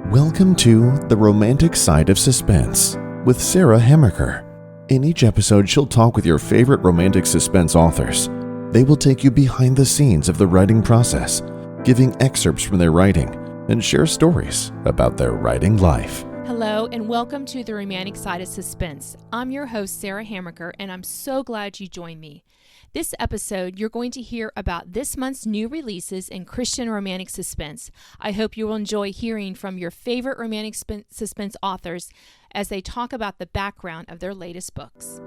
Welcome to The Romantic Side of Suspense with Sarah Hemmerker. In each episode, she'll talk with your favorite romantic suspense authors. They will take you behind the scenes of the writing process, giving excerpts from their writing, and share stories about their writing life. Hello and welcome to The Romantic Side of Suspense. I'm your host, Sarah Hemmerker, and I'm so glad you joined me. This episode, you're going to hear about this month's new releases in Christian romantic suspense. I hope you will enjoy hearing from your favorite romantic suspense authors as they talk about the background of their latest books.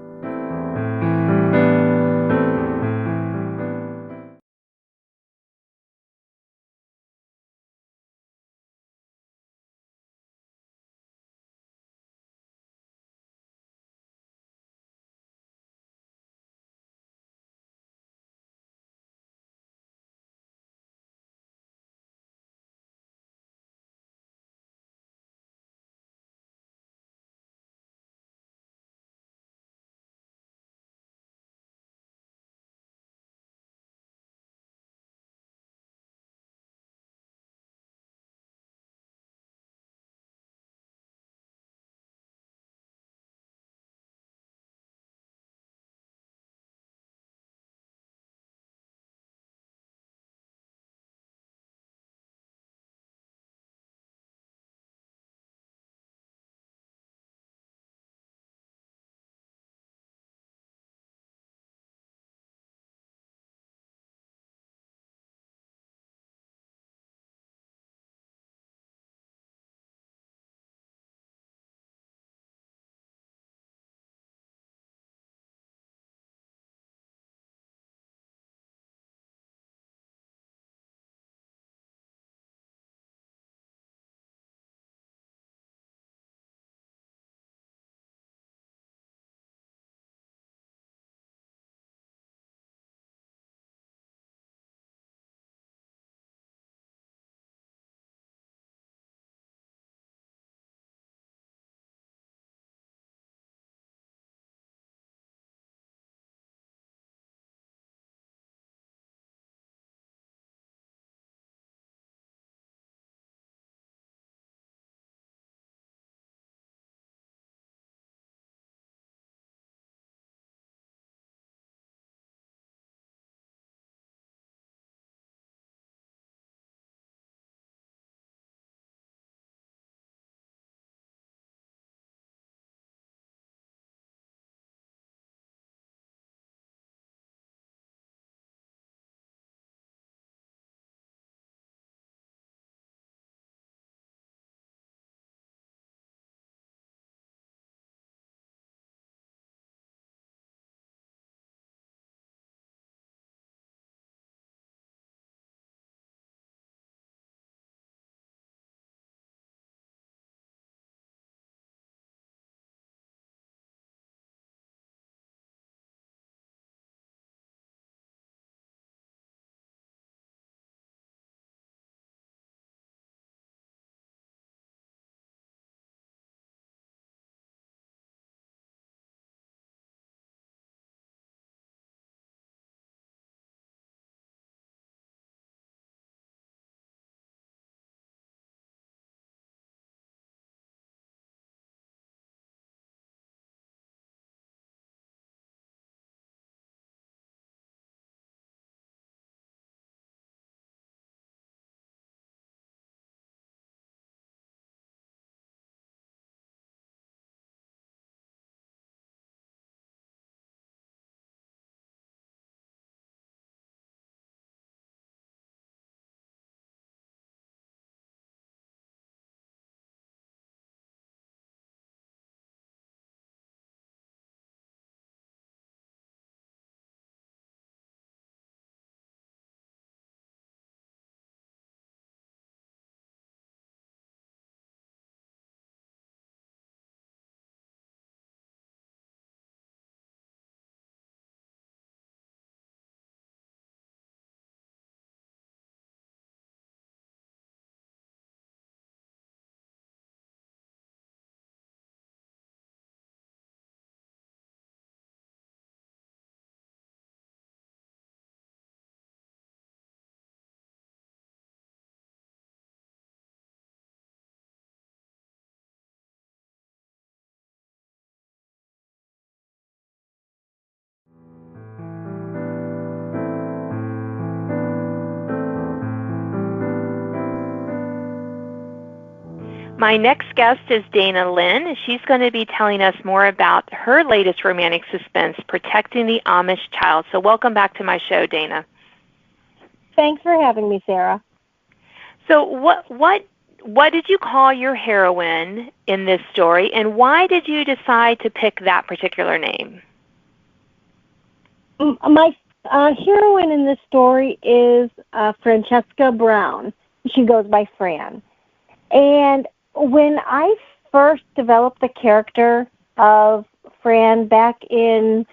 My next guest is Dana Lynn. She's going to be telling us more about her latest romantic suspense, Protecting the Amish Child. So welcome back to my show, Dana. Thanks for having me, Sarah. So what did you call your heroine in this story, and why did you decide to pick that particular name? My heroine in this story is Francesca Brown. She goes by Fran. And when I first developed the character of Fran back in,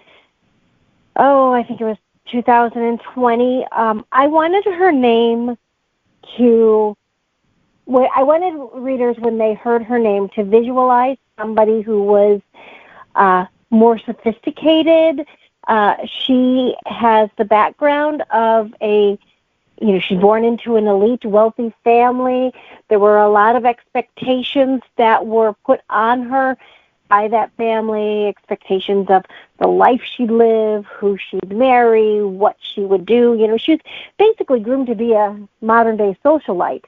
I think it was 2020, I wanted her name I wanted readers, when they heard her name, to visualize somebody who was more sophisticated. She has the background of she's born into an elite, wealthy family. There were a lot of expectations that were put on her by that family, expectations of the life she'd live, who she'd marry, what she would do. She was basically groomed to be a modern-day socialite.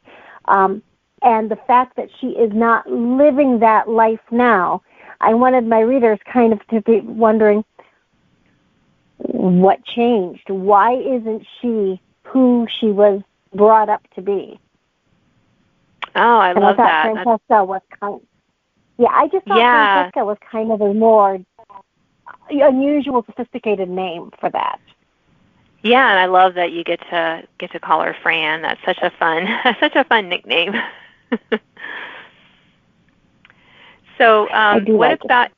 And the fact that she is not living that life now, I wanted my readers kind of to be wondering, what changed? Why isn't she who she was brought up to be? Oh, I love that. Francesca was I just thought Francesca was kind of a more unusual, sophisticated name for that. Yeah, and I love that you get to call her Fran. That's such a fun nickname. So, what about?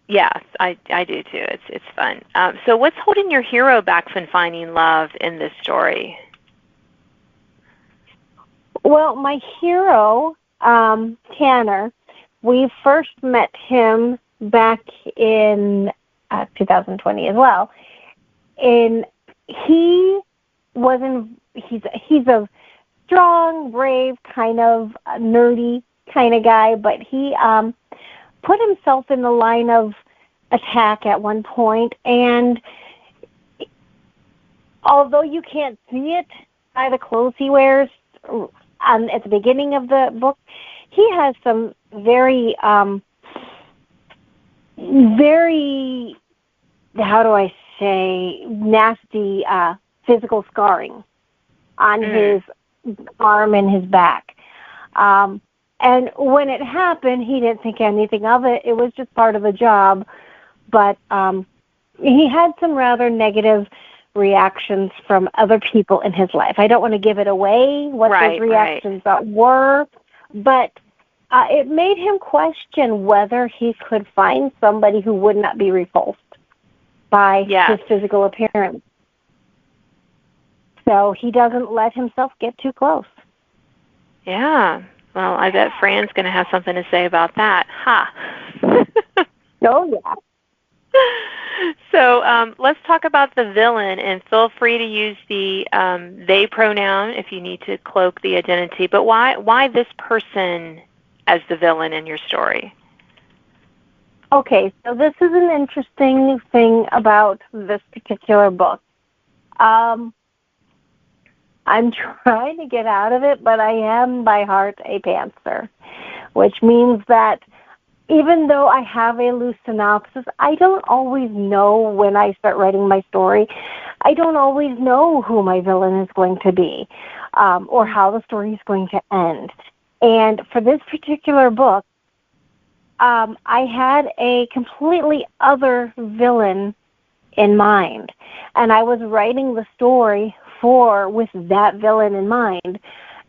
Yes, I do too. It's fun. So, what's holding your hero back from finding love in this story? Well, my hero, Tanner, we first met him back in 2020 as well. And he's a strong, brave, kind of nerdy kind of guy, but he put himself in the line of attack at one point, and although you can't see it by the clothes he wears at the beginning of the book, he has some very, very, how do I say, nasty physical scarring on his arm and his back. And when it happened, he didn't think anything of it. It was just part of the job. But he had some rather negative reactions from other people in his life. I don't want to give it away, what those reactions were, but it made him question whether he could find somebody who would not be repulsed by his physical appearance. So he doesn't let himself get too close. Yeah. Well, I bet Fran's going to have something to say about that. Oh, yeah. So let's talk about the villain, and feel free to use the they pronoun if you need to cloak the identity. But why this person as the villain in your story? Okay, so this is an interesting thing about this particular book. I'm trying to get out of it, but I am by heart a pantser, which means that even though I have a loose synopsis, I don't always know when I start writing my story. I don't always know who my villain is going to be or how the story is going to end. And for this particular book, I had a completely other villain in mind. And I was writing the story with that villain in mind.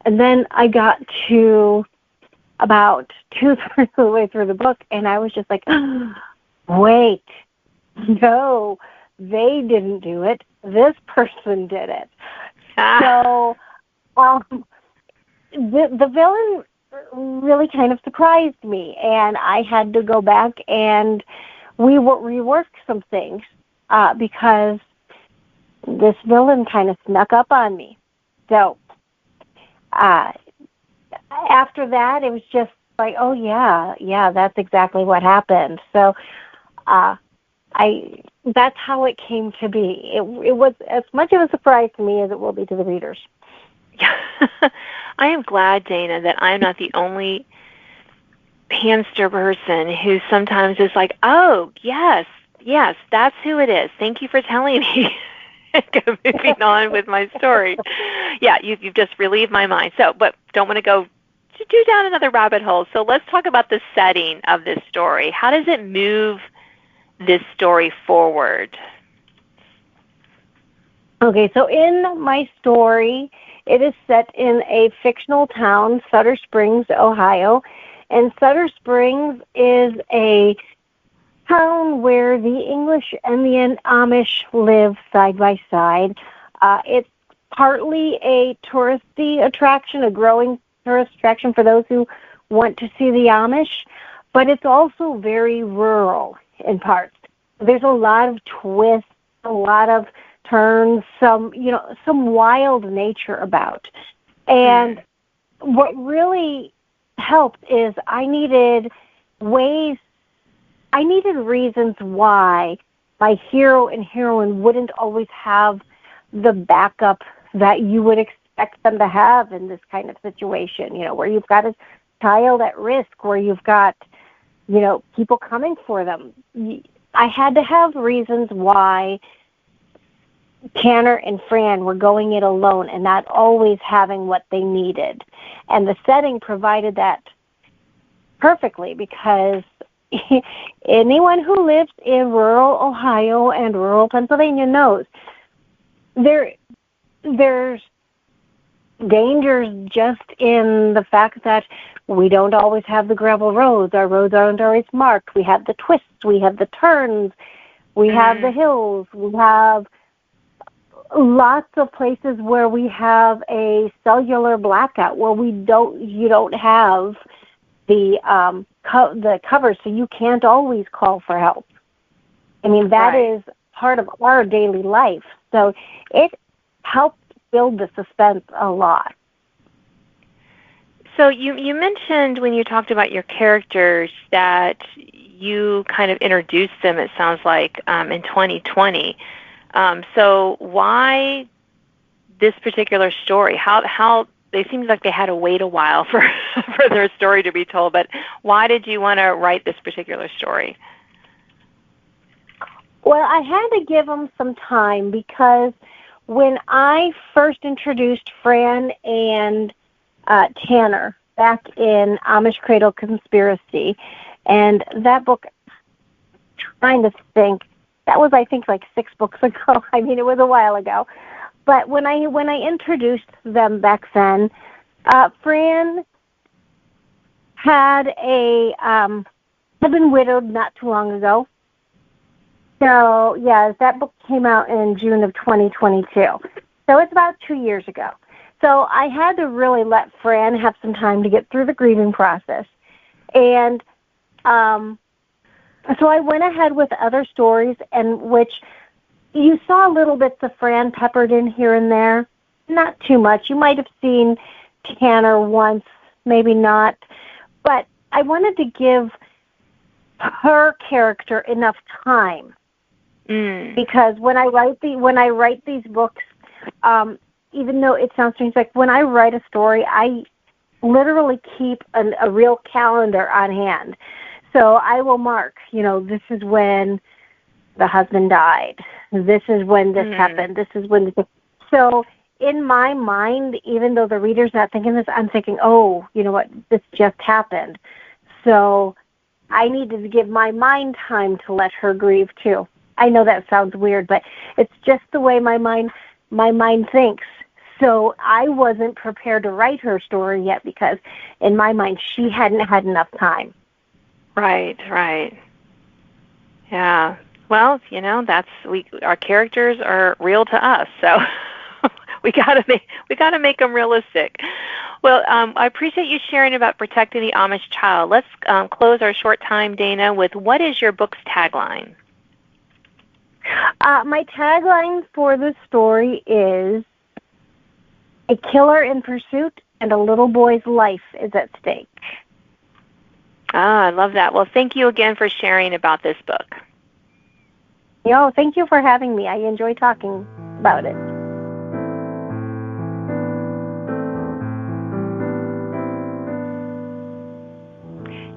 And then I got to about 2/3 of the way through the book, and I was just like, wait, no, they didn't do it. This person did it. So the villain really kind of surprised me, and I had to go back and rework some things because this villain kind of snuck up on me. So after that, it was just like, oh, yeah, that's exactly what happened. So that's how it came to be. It was as much of a surprise to me as it will be to the readers. I am glad, Dana, that I'm not the only pantser person who sometimes is like, oh, yes, that's who it is. Thank you for telling me. Go moving on with my story. Yeah, you've just relieved my mind. So, but don't want to go too down another rabbit hole. So let's talk about the setting of this story. How does it move this story forward? Okay, so in my story, it is set in a fictional town, Sutter Springs, Ohio. And Sutter Springs is a town where the English and the Amish live side by side. It's partly a touristy attraction, a growing tourist attraction for those who want to see the Amish, but it's also very rural in parts. There's a lot of twists, a lot of turns, some wild nature about. And what really helped is I needed reasons why my hero and heroine wouldn't always have the backup that you would expect them to have in this kind of situation, where you've got a child at risk, where you've got, people coming for them. I had to have reasons why Tanner and Fran were going it alone and not always having what they needed. And the setting provided that perfectly, because anyone who lives in rural Ohio and rural Pennsylvania knows there's dangers just in the fact that we don't always have the gravel roads. Our roads aren't always marked. We have the twists. We have the turns. We have the hills. We have lots of places where we have a cellular blackout, where you don't have the cover, so you can't always call for help. I mean, that is part of our daily life. So it helped build the suspense a lot. So you mentioned when you talked about your characters that you kind of introduced them, it sounds like, in 2020. So why this particular story? How they seemed like they had to wait a while for their story to be told, but why did you want to write this particular story? Well, I had to give them some time, because when I first introduced Fran and Tanner back in Amish Cradle Conspiracy, and that book, trying to think, that was, I think, like 6 books ago. I mean, it was a while ago. But when I introduced them back then, Fran had been widowed not too long ago. So, yeah, that book came out in June of 2022. So it's about 2 years ago. So I had to really let Fran have some time to get through the grieving process. And so I went ahead with other stories, and which you saw little bits of Fran peppered in here and there. Not too much. You might have seen Tanner once, maybe not. But I wanted to give her character enough time. Because when I write these books, even though it sounds strange, like when I write a story, I literally keep a real calendar on hand. So I will mark, this is when the husband died. This is when this happened. This is when this. So in my mind, even though the reader's not thinking this, I'm thinking, oh, you know what, this just happened. So I needed to give my mind time to let her grieve too. I know that sounds weird, but it's just the way my mind thinks. So I wasn't prepared to write her story yet, because in my mind she hadn't had enough time. Right. Yeah. Well, our characters are real to us, so we gotta make them realistic. Well, I appreciate you sharing about protecting the Amish child. Let's close our short time, Dana, with what is your book's tagline? My tagline for the story is, "A killer in pursuit and a little boy's life is at stake." I love that. Well, thank you again for sharing about this book. Thank you for having me. I enjoy talking about it.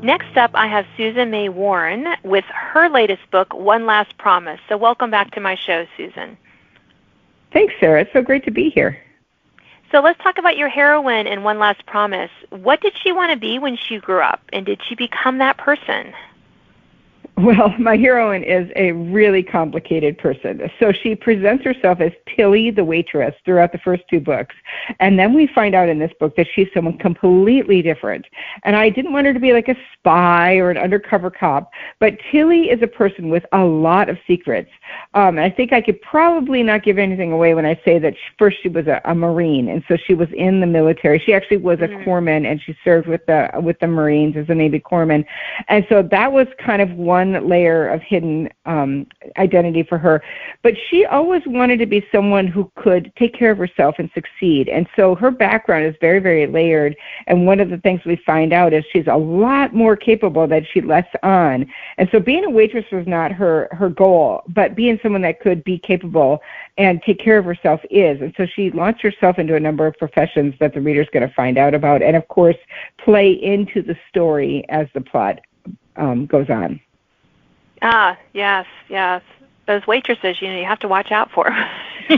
Next up, I have Susan May Warren with her latest book, One Last Promise. So welcome back to my show, Susan. Thanks, Sarah. It's so great to be here. So let's talk about your heroine in One Last Promise. What did she want to be when she grew up, and did she become that person? Well, my heroine is a really complicated person. So she presents herself as Tilly the waitress throughout the first two books. And then we find out in this book that she's someone completely different. And I didn't want her to be like a spy or an undercover cop, but Tilly is a person with a lot of secrets. I think I could probably not give anything away when I say that first she was a Marine, and so she was in the military. She actually was a corpsman, and she served with the Marines as a Navy corpsman. And so that was kind of one layer of hidden identity for her. But she always wanted to be someone who could take care of herself and succeed. And so her background is very, very layered. And one of the things we find out is she's a lot more capable than she lets on. And so being a waitress was not her goal, but being someone that could be capable and take care of herself is. And so she launched herself into a number of professions that the reader's going to find out about, and of course play into the story as the plot goes on. Ah, yes. Those waitresses, you have to watch out for.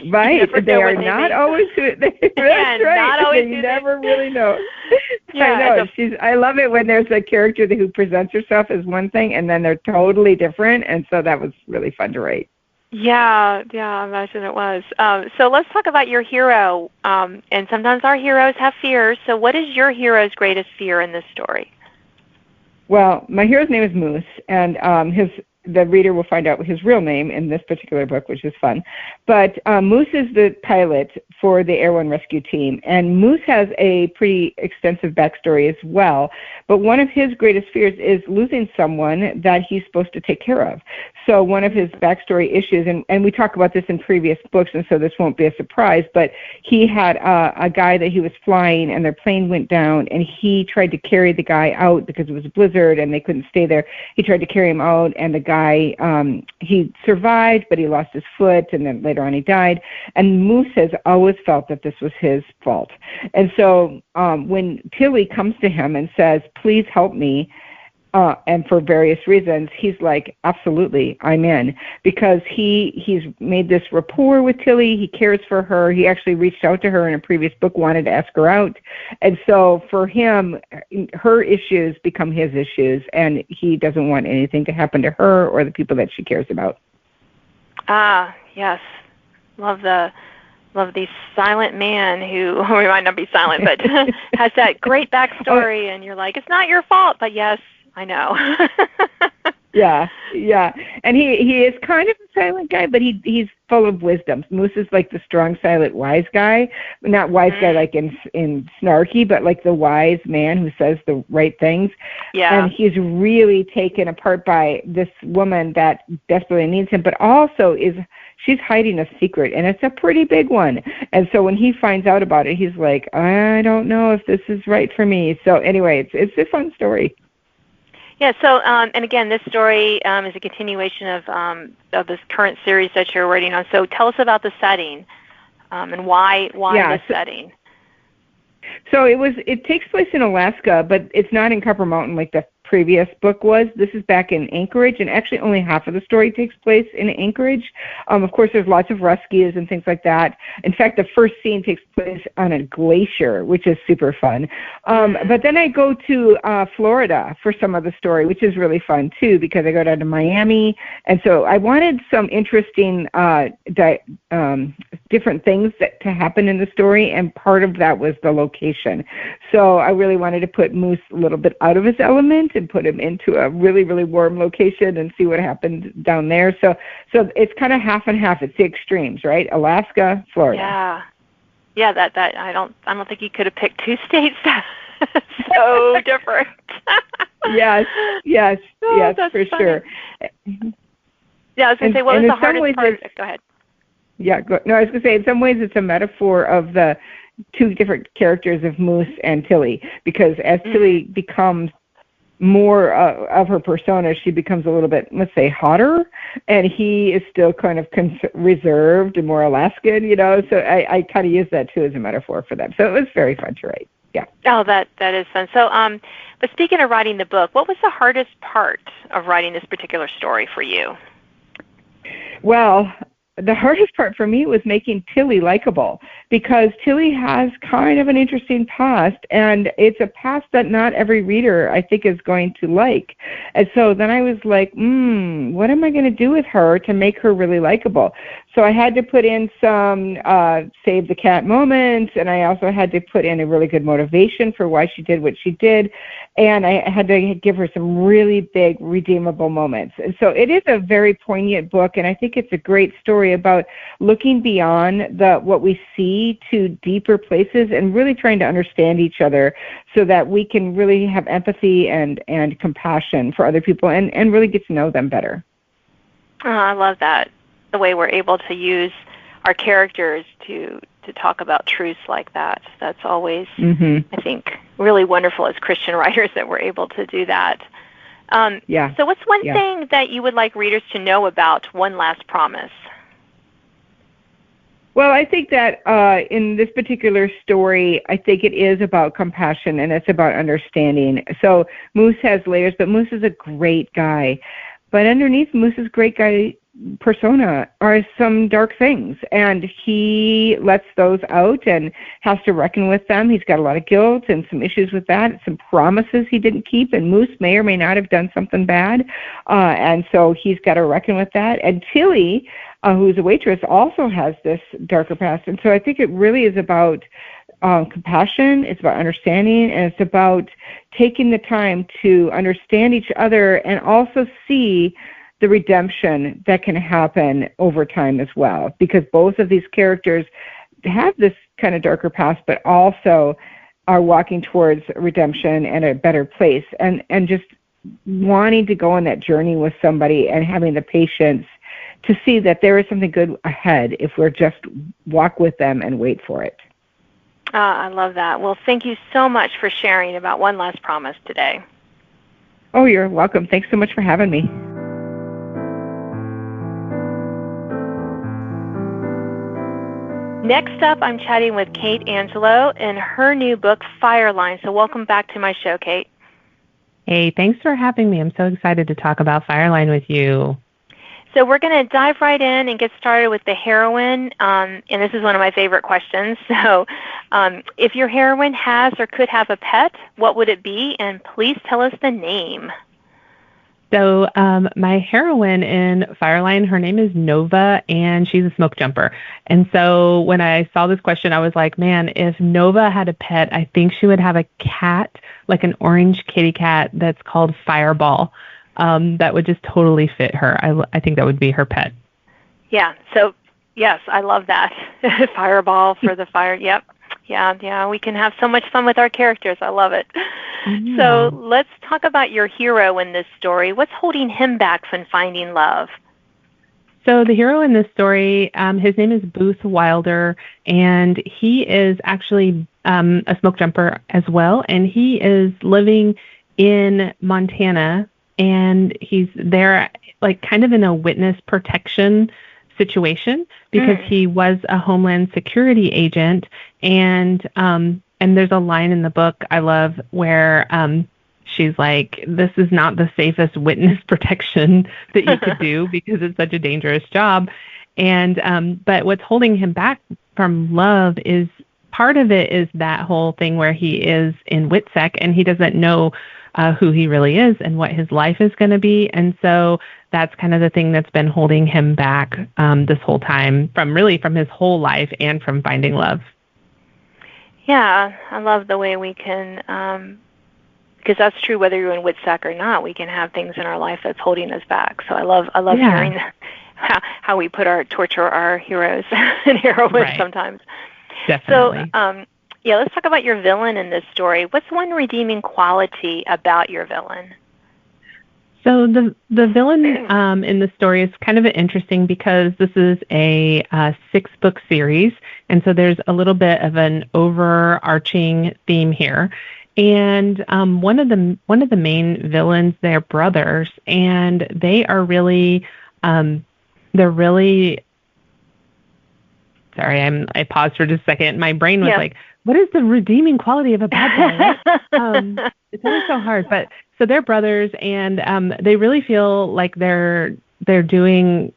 Right. They are not always who that's right. Not always you never really know. Yeah, I know. I love it when there's a character who presents herself as one thing and then they're totally different, and so that was really fun to write. Yeah, I imagine it was. So let's talk about your hero. And sometimes our heroes have fears. So what is your hero's greatest fear in this story? Well, my hero's name is Moose, and the reader will find out his real name in this particular book, which is fun. But Moose is the pilot for the Air One rescue team, and Moose has a pretty extensive backstory as well. But one of his greatest fears is losing someone that he's supposed to take care of. So one of his backstory issues, and we talk about this in previous books, and so this won't be a surprise, but he had a guy that he was flying, and their plane went down, and he tried to carry the guy out because it was a blizzard, and they couldn't stay there. He tried to carry him out, and the guy, he survived, but he lost his foot, and then later on he died. And Moose has always felt that this was his fault. And so when Tilly comes to him and says, please help me, and for various reasons, he's like, absolutely, I'm in. Because he's made this rapport with Tilly. He cares for her. He actually reached out to her in a previous book, wanted to ask her out. And so for him, her issues become his issues, and he doesn't want anything to happen to her or the people that she cares about. Ah, yes. Love the silent man who, or he might not be silent, but has that great backstory, and you're like, it's not your fault, but yes, I know. Yeah. And he is kind of a silent guy, but he's full of wisdom. Moose is like the strong, silent, wise guy. Not wise guy like in snarky, but like the wise man who says the right things. Yeah. And he's really taken apart by this woman that desperately needs him, but also she's hiding a secret, and it's a pretty big one. And so when he finds out about it, he's like, I don't know if this is right for me. So anyway, it's a fun story. Yeah, so, and again, this story is a continuation of this current series that you're writing on. So tell us about the setting and why this setting. So it takes place in Alaska, but it's not in Copper Mountain like the previous book was. This is back in Anchorage, and actually only half of the story takes place in Anchorage. Of course, there's lots of rescues and things like that. In fact, the first scene takes place on a glacier, which is super fun. But then I go to Florida for some of the story, which is really fun too, because I go down to Miami, and so I wanted some interesting different things to happen in the story, and part of that was the location. So I really wanted to put Moose a little bit out of his element and put him into a really, really warm location and see what happened down there. So it's kind of half and half. It's the extremes, right? Alaska, Florida. Yeah. That I don't think you could have picked two states so different. Yes, that's for funny. Sure. Yeah, I was going to say, what was the hardest part? Go ahead. Yeah, I was going to say, in some ways it's a metaphor of the two different characters of Moose and Tilly, because as Tilly becomes more of her persona, she becomes a little bit, let's say, hotter, and he is still kind of reserved and more Alaskan, so I kind of use that too as a metaphor for them. So it was very fun to write. Yeah. Oh, that is fun. So, but speaking of writing the book, what was the hardest part of writing this particular story for you? Well, the hardest part for me was making Tilly likable, because Tilly has kind of an interesting past, and it's a past that not every reader, I think, is going to like. And so then I was like, what am I going to do with her to make her really likable? So I had to put in some save the cat moments, and I also had to put in a really good motivation for why she did what she did, and I had to give her some really big redeemable moments. And so it is a very poignant book, and I think it's a great story about looking beyond what we see to deeper places and really trying to understand each other so that we can really have empathy and compassion for other people and really get to know them better. Oh, I love that, the way we're able to use our characters to talk about truths like that. That's always, I think, really wonderful as Christian writers that we're able to do that. So what's one thing that you would like readers to know about One Last Promise? Well, I think that in this particular story, I think it is about compassion and it's about understanding. So Moose has layers, but Moose is a great guy. But underneath Moose's great guy persona are some dark things, and he lets those out and has to reckon with them. He's got a lot of guilt and some issues with that, some promises he didn't keep, and Moose may or may not have done something bad, and so he's got to reckon with that. And Tilly, who's a waitress, also has this darker past, and so I think it really is about compassion, it's about understanding, and it's about taking the time to understand each other and also see the redemption that can happen over time as well, because both of these characters have this kind of darker past, but also are walking towards redemption and a better place, and just wanting to go on that journey with somebody and having the patience to see that there is something good ahead if we're just walk with them and wait for it. I love that. Well, thank you so much for sharing about One Last Promise today. Oh, you're welcome. Thanks so much for having me. Next up, I'm chatting with Kate Angelo in her new book, Fireline. So welcome back to my show, Kate. Hey, thanks for having me. I'm so excited to talk about Fireline with you. So we're going to dive right in and get started with the heroine, and this is one of my favorite questions. So if your heroine has or could have a pet, what would it be? And please tell us the name. So my heroine in Fireline, her name is Nova, and she's a smoke jumper. And so when I saw this question, I was like, man, if Nova had a pet, I think she would have a cat, like an orange kitty cat that's called Fireball. That would just totally fit her. I think that would be her pet. Yeah. So, yes, I love that. Fireball for the fire. Yep. Yeah. We can have so much fun with our characters. I love it. Mm-hmm. So let's talk about your hero in this story. What's holding him back from finding love? So the hero in this story, his name is Booth Wilder, and he is actually a smoke jumper as well, and he is living in Montana, and he's there like kind of in a witness protection situation because he was a Homeland Security agent, and there's a line in the book I love where she's like, this is not the safest witness protection that you could do because it's such a dangerous job. And but what's holding him back from love is part of it is that whole thing where he is in WITSEC and he doesn't know who he really is and what his life is going to be. And so that's kind of the thing that's been holding him back this whole time from his whole life and from finding love. Yeah, I love the way we can, because that's true whether you're in WITSEC or not, we can have things in our life that's holding us back. So I love hearing how we torture our heroes and heroines sometimes. Definitely. So, let's talk about your villain in this story. What's one redeeming quality about your villain? So the villain in the story is kind of interesting because this is a 6-book series, and so there's a little bit of an overarching theme here. And one of the main villains, they're brothers, and they are really Sorry, I paused for just a second. My brain was like, what is the redeeming quality of a bad guy? Right? It's always so hard. But so they're brothers, and they really feel like they're doing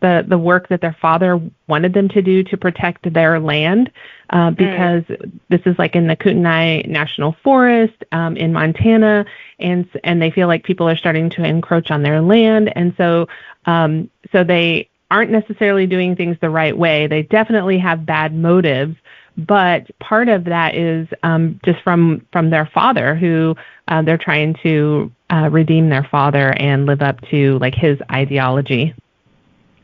the work that their father wanted them to do to protect their land, because this is like in the Kootenai National Forest in Montana, and they feel like people are starting to encroach on their land, and so they aren't necessarily doing things the right way. They definitely have bad motives, but part of that is just from their father, who they're trying to redeem their father and live up to like his ideology.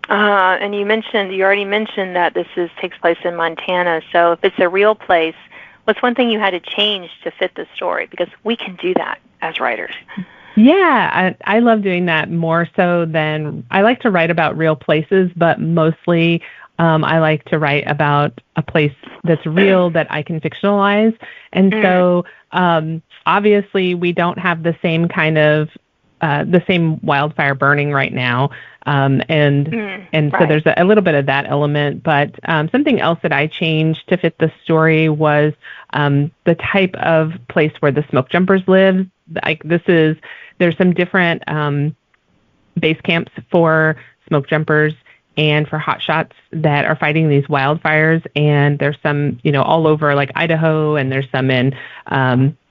And you already mentioned that this takes place in Montana. So if it's a real place, what's one thing you had to change to fit the story? Because we can do that as writers. Yeah, I love doing that more so than I like to write about real places, but mostly I like to write about a place that's real that I can fictionalize. And so obviously we don't have the same kind of the same wildfire burning right now. And so there's a little bit of that element, but something else that I changed to fit the story was the type of place where the smoke jumpers live. Like there's some different base camps for smoke jumpers and for hotshots that are fighting these wildfires, and there's some, all over like Idaho, and there's some in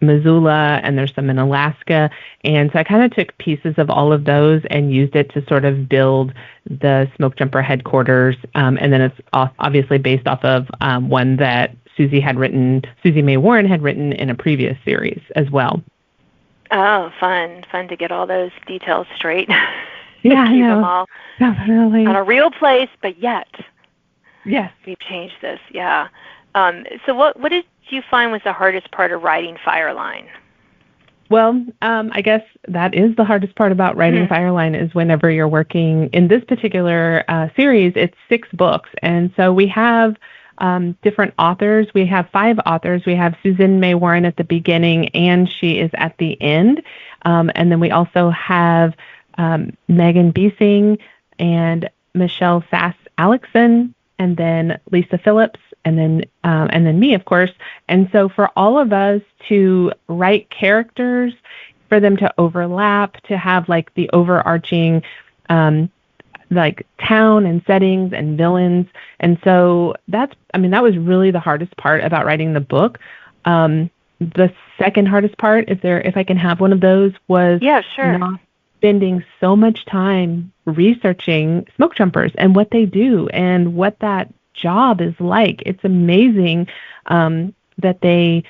Missoula, and there's some in Alaska. And so I kind of took pieces of all of those and used it to sort of build the smoke jumper headquarters. And then it's obviously based off of one that Susie May Warren had written in a previous series as well. Oh, fun to get all those details straight. Yeah, I know. Them all definitely on a real place, but yet, yes, we've changed this. Yeah. So what did you find was the hardest part of writing Fireline? Well, I guess that is the hardest part about writing Fireline is whenever you're working in this particular series, it's 6 books, and so we have different authors. We have 5 authors. We have Susan May Warren at the beginning, and she is at the end, and then we also have Megan Biesing and Michelle Sass-Alexson, and then Lisa Phillips, and then me, of course. And so for all of us to write characters, for them to overlap, to have like the overarching like town and settings and villains. And so that was really the hardest part about writing the book. The second hardest part, if I can have one of those, was not spending so much time researching smoke jumpers and what they do and what that job is like. It's amazing that they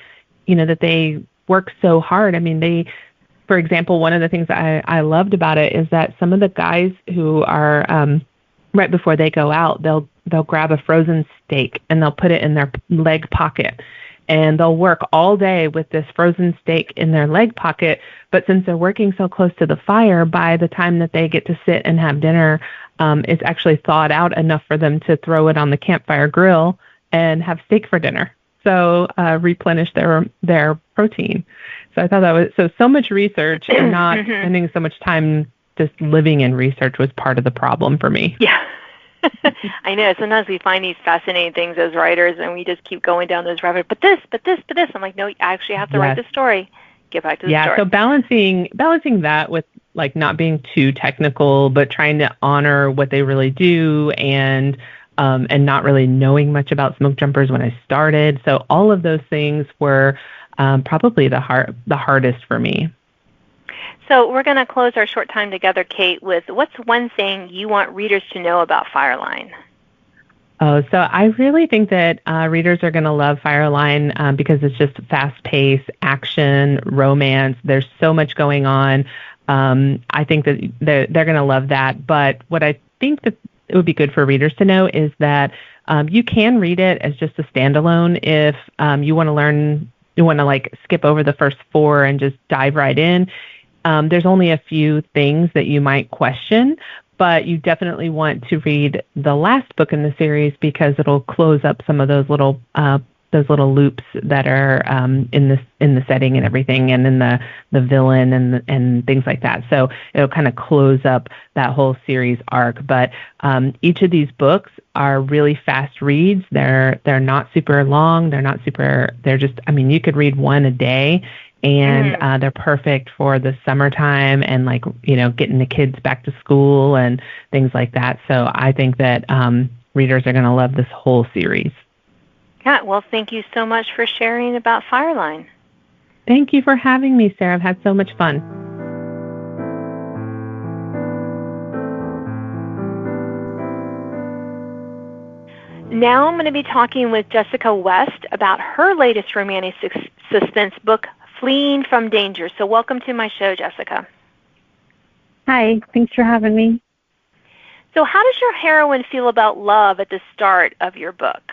work so hard. I mean, for example, one of the things I loved about it is that some of the guys who are right before they go out, they'll grab a frozen steak and they'll put it in their leg pocket. And they'll work all day with this frozen steak in their leg pocket. But since they're working so close to the fire, by the time that they get to sit and have dinner, it's actually thawed out enough for them to throw it on the campfire grill and have steak for dinner. So replenish their protein. So I thought that was so much research and not spending so much time just living in research was part of the problem for me. Yeah. I know. Sometimes we find these fascinating things as writers, and we just keep going down those rabbit. But this. I'm like, no, you actually have to write the story. Get back to the story. Yeah. So balancing that with like not being too technical, but trying to honor what they really do, and not really knowing much about smoke jumpers when I started. So all of those things were probably the hardest for me. So we're going to close our short time together, Kate, with what's one thing you want readers to know about Fireline? Oh, so I really think that readers are going to love Fireline because it's just fast-paced, action, romance. There's so much going on. I think that they're going to love that. But what I think that it would be good for readers to know is that you can read it as just a standalone if you want to like skip over the first 4 and just dive right in. There's only a few things that you might question, but you definitely want to read the last book in the series because it'll close up some of those little those little loops that are in the setting and everything, and in the villain and things like that. So it'll kind of close up that whole series arc. But each of these books are really fast reads. They're not super long. They're just, I mean, you could read one a day, and they're perfect for the summertime and, like, getting the kids back to school and things like that. So I think that readers are going to love this whole series. Yeah, well, thank you so much for sharing about Fireline. Thank you for having me, Sarah. I've had so much fun. Now I'm going to be talking with Jessica West about her latest romantic suspense book, Fleeing from Danger. So welcome to my show, Jessica. Hi, thanks for having me. So how does your heroine feel about love at the start of your book?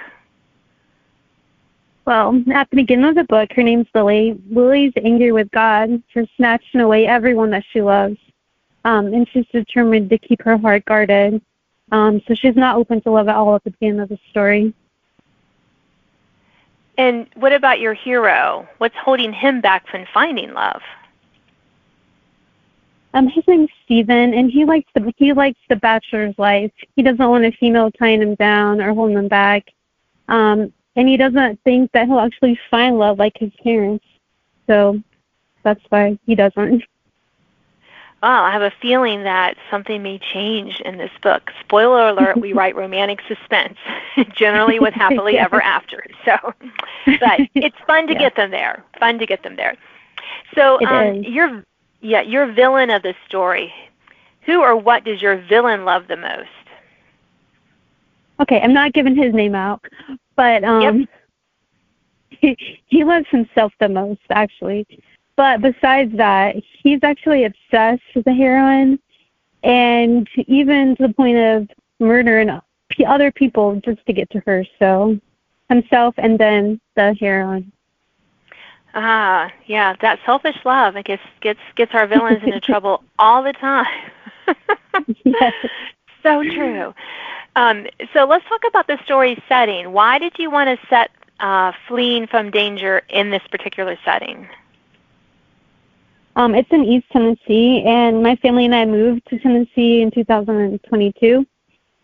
Well, at the beginning of the book, her name's Lily. Lily's angry with God for snatching away everyone that she loves. And she's determined to keep her heart guarded. So she's not open to love at all at the beginning of the story. And what about your hero? What's holding him back from finding love? His name's Steven, and he likes the bachelor's life. He doesn't want a female tying him down or holding him back. And he doesn't think that he'll actually find love like his parents. So that's why he doesn't. Well, I have a feeling that something may change in this book. Spoiler alert, we write romantic suspense, generally with happily ever after. So, but it's fun to get them there. So your villain of the story, who or what does your villain love the most? Okay, I'm not giving his name out, but he loves himself the most, actually. But besides that, he's actually obsessed with the heroine, and even to the point of murdering other people just to get to her. So himself and then the heroine. Yeah, that selfish love, I guess, gets our villains into trouble all the time. Yes. So true. So let's talk about the story setting. Why did you want to set Fleeing from Danger in this particular setting? It's in East Tennessee, and my family and I moved to Tennessee in 2022.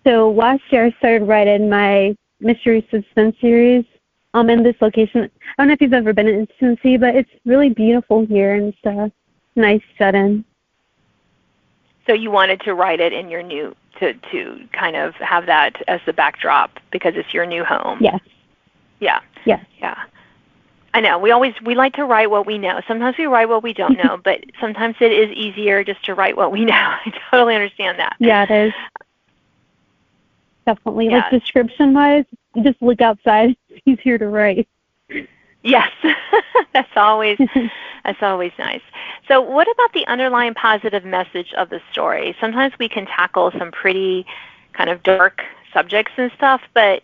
So last year I started writing my mystery suspense series in this location. I don't know if you've ever been in Tennessee, but it's really beautiful here, and it's a nice setting. So you wanted to write it in your new, to kind of have that as the backdrop because it's your new home. Yes. Yeah. Yes. Yeah. I know. We like to write what we know. Sometimes we write what we don't know, but sometimes it is easier just to write what we know. I totally understand that. Yeah, it is. Definitely. Yeah. Like description-wise, you just look outside. It's easier to write. Yes. That's always nice. So what about the underlying positive message of the story? Sometimes we can tackle some pretty kind of dark subjects and stuff, but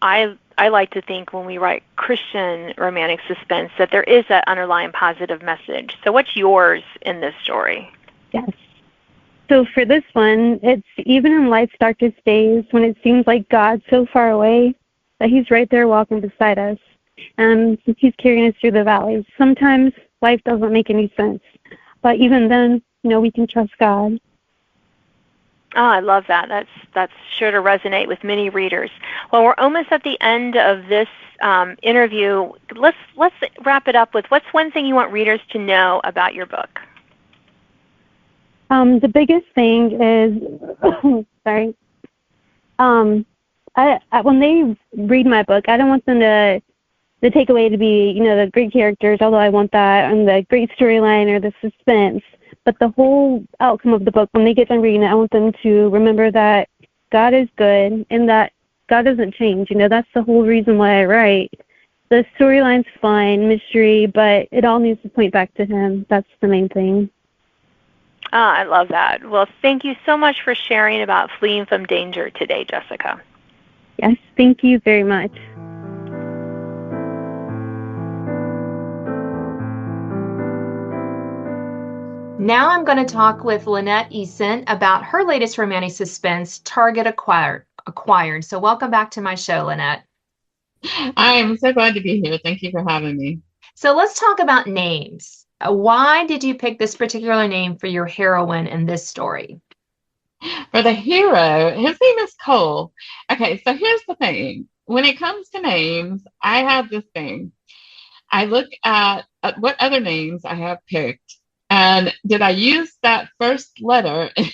I like to think when we write Christian romantic suspense that there is that underlying positive message. So what's yours in this story? Yes. So for this one, it's even in life's darkest days when it seems like God's so far away that he's right there walking beside us. And he's carrying us through the valleys. Sometimes life doesn't make any sense, but even then, we can trust God. Oh, I love that. That's sure to resonate with many readers. Well, we're almost at the end of this interview. Let's wrap it up with what's one thing you want readers to know about your book? The biggest thing is, sorry. When they read my book, I don't want them to the takeaway to be, the great characters, although I want that, and the great storyline or the suspense. But the whole outcome of the book, when they get done reading it, I want them to remember that God is good and that God doesn't change. That's the whole reason why I write. The storyline's fine, mystery, but it all needs to point back to him. That's the main thing. I love that. Well, thank you so much for sharing about Fleeing from Danger today, Jessica. Yes, thank you very much. Now I'm going to talk with Lynette Eason about her latest romantic suspense, Target Acquired. So welcome back to my show, Lynette. I am so glad to be here. Thank you for having me. So let's talk about names. Why did you pick this particular name for your heroine in this story? For the hero, his name is Cole. Okay, so here's the thing. When it comes to names, I have this thing. I look at what other names I have picked, and did I use that first letter in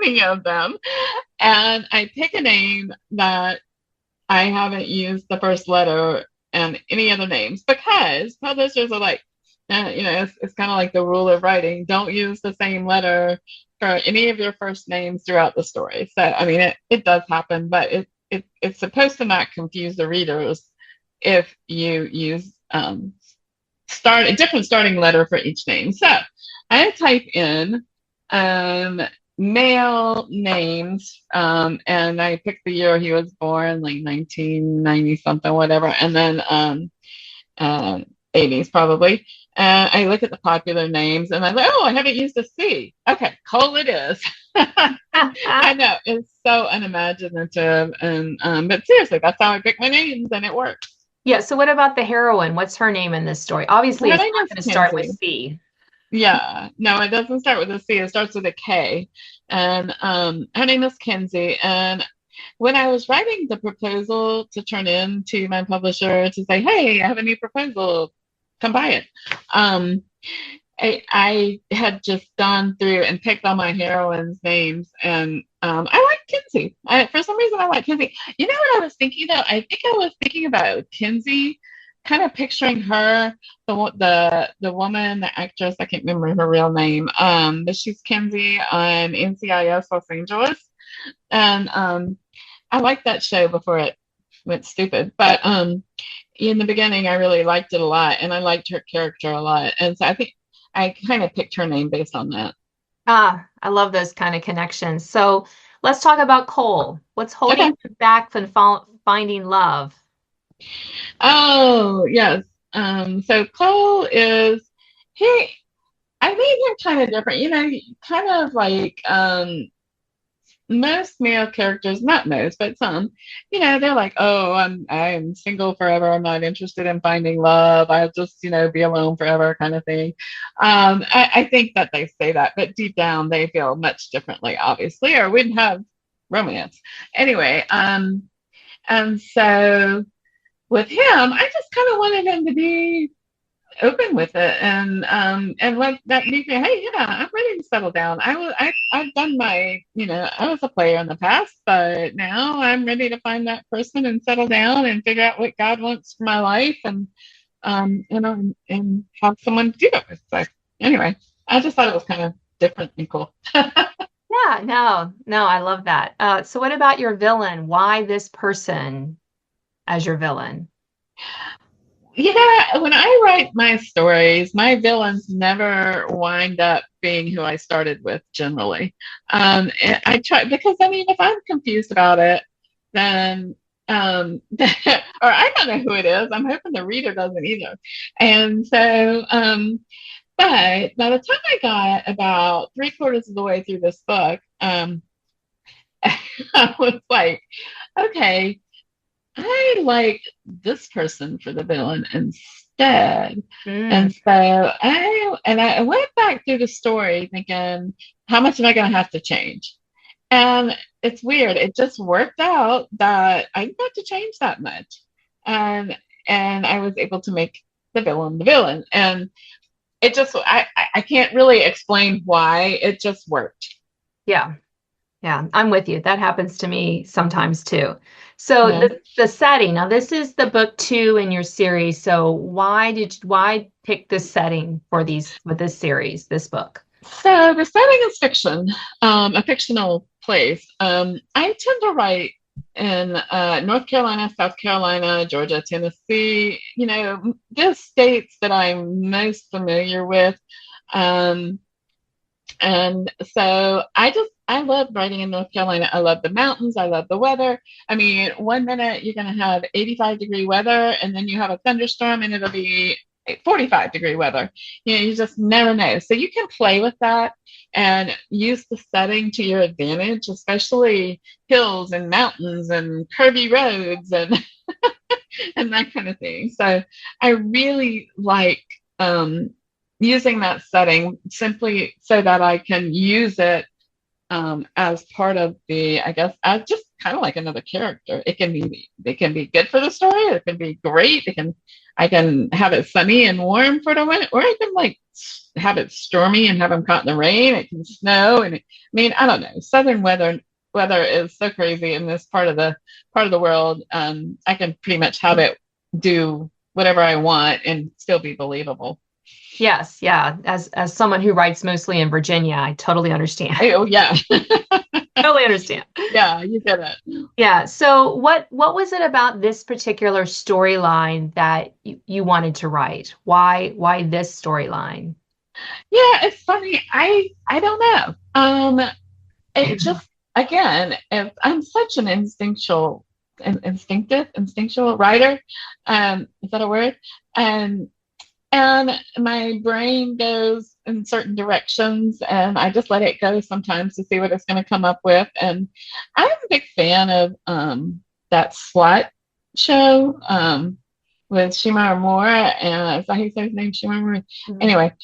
any of them? And I pick a name that I haven't used the first letter and any other names because publishers are like, it's kind of like the rule of writing. Don't use the same letter for any of your first names throughout the story. So, I mean, it does happen, but it's supposed to not confuse the readers if you use a different starting letter for each name. So I type in male names, and I picked the year he was born, like 1990 something, whatever, and then 80s probably. And I look at the popular names, and I'm like, oh, I haven't used a C. Okay, Cole it is. I know, it's so unimaginative, and but seriously, that's how I pick my names, and it works. Yeah, so what about the heroine? What's her name in this story? Obviously, it's not going to start with C. Yeah, no, it doesn't start with a C. It starts with a K. And her name is Kinsey. And when I was writing the proposal to turn in to my publisher to say, hey, I have a new proposal, come buy it. I had just gone through and picked all my heroines' names, and I like Kinsey. For some reason, I like Kinsey. You know what I was thinking, though? I think I was thinking about Kinsey, kind of picturing her, the woman, the actress, I can't remember her real name, but she's Kinsey on NCIS Los Angeles. And I liked that show before it went stupid. But in the beginning, I really liked it a lot, and I liked her character a lot. And so I think I kind of picked her name based on that. I love those kind of connections. So let's talk about Cole. What's holding you back from finding love? Oh, yes. So Cole I made him kind of different, kind of like most male characters, not most, but some, they're like, oh, I'm single forever. I'm not interested in finding love. I'll just, be alone forever kind of thing. I think that they say that, but deep down they feel much differently, obviously, or wouldn't have romance. Anyway, and so with him, I just kind of wanted him to be open with it, and like that made me, hey, yeah, I'm ready to settle down. I've done my, I was a player in the past, but now I'm ready to find that person and settle down and figure out what God wants for my life, and and have someone to do that with. So anyway, I just thought it was kind of different and cool. Yeah, no, I love that. So what about your villain? Why this person as your villain? Yeah, when I write my stories, my villains never wind up being who I started with generally. And I try, because if I'm confused about it, then or I don't know who it is. I'm hoping the reader doesn't either. And so but by the time I got about 3/4 of the way through this book, I was like, okay, I like this person for the villain instead. And so I went back through the story thinking, how much am I going to have to change? And it's weird. It just worked out that I didn't have to change that much. And I was able to make the villain. And it just, I can't really explain why. It just worked. Yeah, I'm with you. That happens to me sometimes too. So the setting, now this is the book 2 in your series. So why pick this setting for this series, this book? So the setting is fiction, a fictional place. I tend to write in North Carolina, South Carolina, Georgia, Tennessee, the states that I'm most familiar with. And so I love writing in North Carolina. I love the mountains. I love the weather. I mean, one minute you're going to have 85-degree weather, and then you have a thunderstorm and it'll be 45-degree weather. You just never know. So you can play with that and use the setting to your advantage, especially hills and mountains and curvy roads. And and that kind of thing. So I really like using that setting simply so that I can use it as part of the, I guess, as just kind of like another character. It can be good for the story. It can be great. I can have it sunny and warm for the winter, or I can like have it stormy and have them caught in the rain. It can snow, and I don't know. Southern weather is so crazy in this part of the world. I can pretty much have it do whatever I want and still be believable. Yes, yeah. As someone who writes mostly in Virginia, I totally understand. Oh yeah. Totally understand. Yeah, you get it. Yeah. So what was it about this particular storyline that you wanted to write? Why this storyline? Yeah, it's funny. I don't know. It just, again, I'm such an instinctual writer. Is that a word? And my brain goes in certain directions, and I just let it go sometimes to see what it's going to come up with. And I'm a big fan of that SWAT show with Shemar Moore, and is that how you say his name? Shemar Moore. Mm-hmm. Anyway,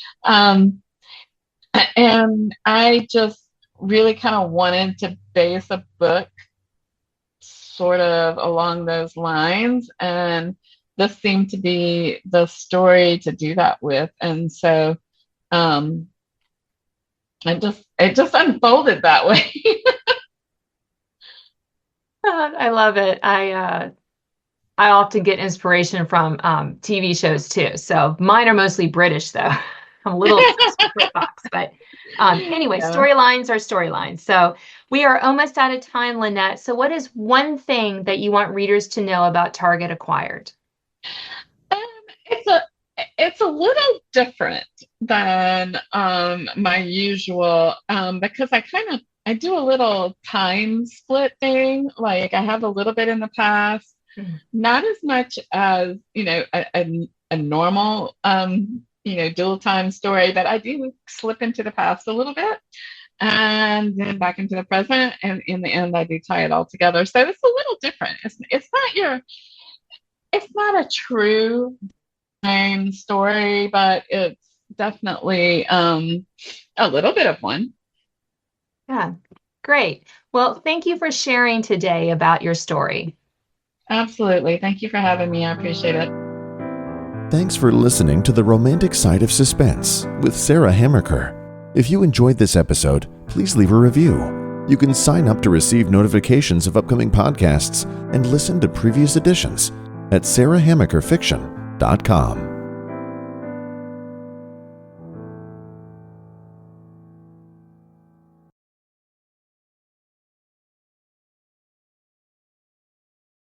and I just really kind of wanted to base a book sort of along those lines, and this seemed to be the story to do that with. And so it just unfolded that way. I love it. I often get inspiration from TV shows too. So mine are mostly British though. I'm a little box, but anyway, yeah. Storylines are storylines. So we are almost out of time, Lynette. So what is one thing that you want readers to know about Target Acquired? It's a little different than my usual because I do a little time split thing. Like I have a little bit in the past, not as much as a normal dual time story, but I do slip into the past a little bit and then back into the present, and in the end I do tie it all together. So it's a little different. It's not a true time story, but it's definitely a little bit of one. Yeah, great. Well, thank you for sharing today about your story. Absolutely. Thank you for having me. I appreciate it. Thanks for listening to The Romantic Side of Suspense with Sarah Hammaker. If you enjoyed this episode, please leave a review. You can sign up to receive notifications of upcoming podcasts and listen to previous editions at sarahhammakerfiction.com.